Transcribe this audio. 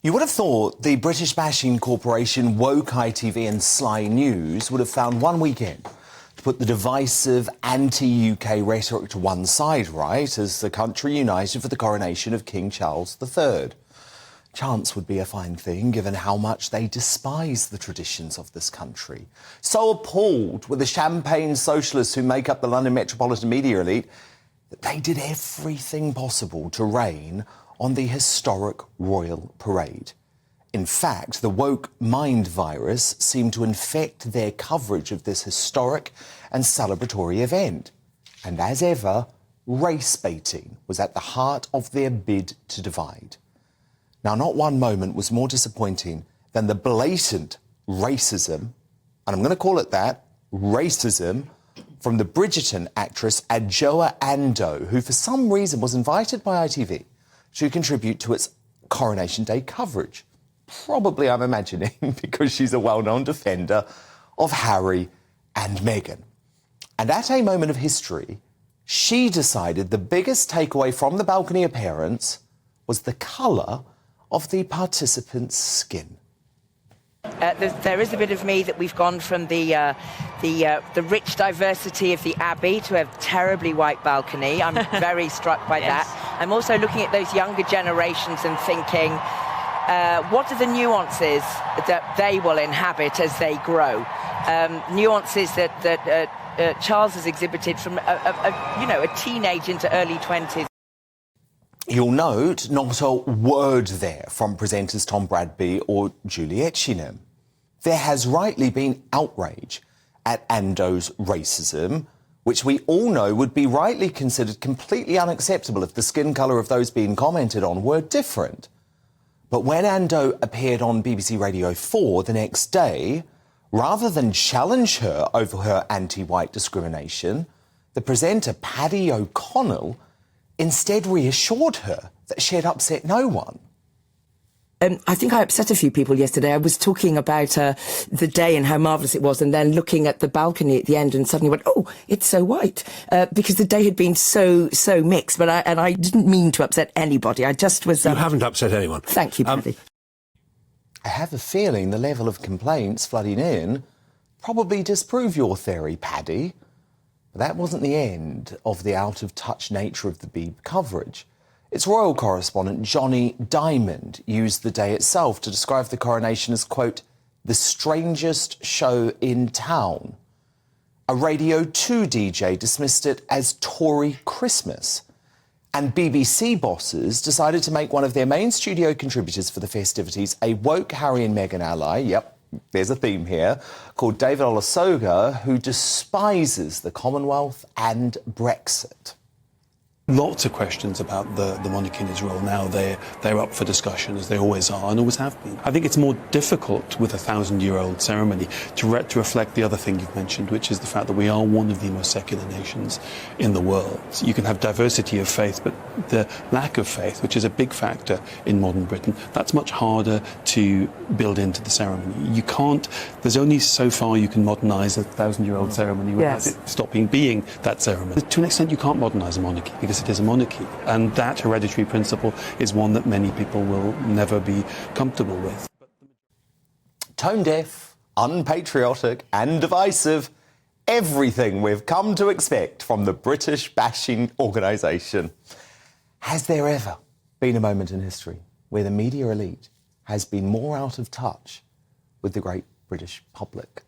You would have thought the British bashing corporation Woke ITV and Sly News would have found one weekend to put the divisive anti-UK rhetoric to one side, right, as the country united for the coronation of King Charles III. Chance would be a fine thing, given how much they despise the traditions of this country. So appalled with the champagne socialists who make up the London metropolitan media elite that they did everything possible to rain on the historic royal parade. In fact, the woke mind virus seemed to infect their coverage of this historic and celebratory event. And as ever, race baiting was at the heart of their bid to divide. Now, not one moment was more disappointing than the blatant racism, and I'm going to call it that, racism, from the Bridgerton actress Adjoa Andoh, who for some reason was invited by ITV to contribute to its Coronation Day coverage. Probably, I'm imagining, because she's a well-known defender of Harry and Meghan. And at a moment of history, she decided the biggest takeaway from the balcony appearance was the colour of the participants' skin. There is a bit of me that we've gone from the rich diversity of the Abbey to a terribly white balcony. I'm very struck by that. I'm also looking at those younger generations and thinking, what are the nuances that they will inhabit as they grow? Nuances that Charles has exhibited from a teenage into early 20s. You'll note not a word there from presenters Tom Bradby or Julie Etchingham. There has rightly been outrage at Andoh's racism, which we all know would be rightly considered completely unacceptable if the skin colour of those being commented on were different. But when Andoh appeared on BBC Radio 4 the next day, rather than challenge her over her anti-white discrimination, the presenter Paddy O'Connell instead reassured her that she had upset no one. I think I upset a few people yesterday. I was talking about the day and how marvellous it was, and then looking at the balcony at the end and suddenly went, oh, it's so white, because the day had been so mixed. But I didn't mean to upset anybody. I just was... You haven't upset anyone. Thank you, Paddy. I have a feeling the level of complaints flooding in probably disprove your theory, Paddy. But that wasn't the end of the out-of-touch nature of the Beeb coverage. Its royal correspondent, Johnny Diamond, used the day itself to describe the coronation as, quote, the strangest show in town. A Radio 2 DJ dismissed it as Tory Christmas. And BBC bosses decided to make one of their main studio contributors for the festivities a woke Harry and Meghan ally, yep, there's a theme here, called David Olusoga, who despises the Commonwealth and Brexit. Lots of questions about the monarchy in Israel now. They're up for discussion, as they always are and always have been. I think it's more difficult with a 1,000-year-old ceremony to reflect the other thing you've mentioned, which is the fact that we are one of the most secular nations in the world. So you can have diversity of faith, but the lack of faith, which is a big factor in modern Britain, that's much harder to build into the ceremony. You can't, there's only so far you can modernise a 1,000-year-old ceremony without it stopping being that ceremony. To an extent, you can't modernise a monarchy because it is a monarchy, and that hereditary principle is one that many people will never be comfortable with. Tone deaf, unpatriotic and divisive, everything we've come to expect from the British bashing organisation. Has there ever been a moment in history where the media elite has been more out of touch with the great British public?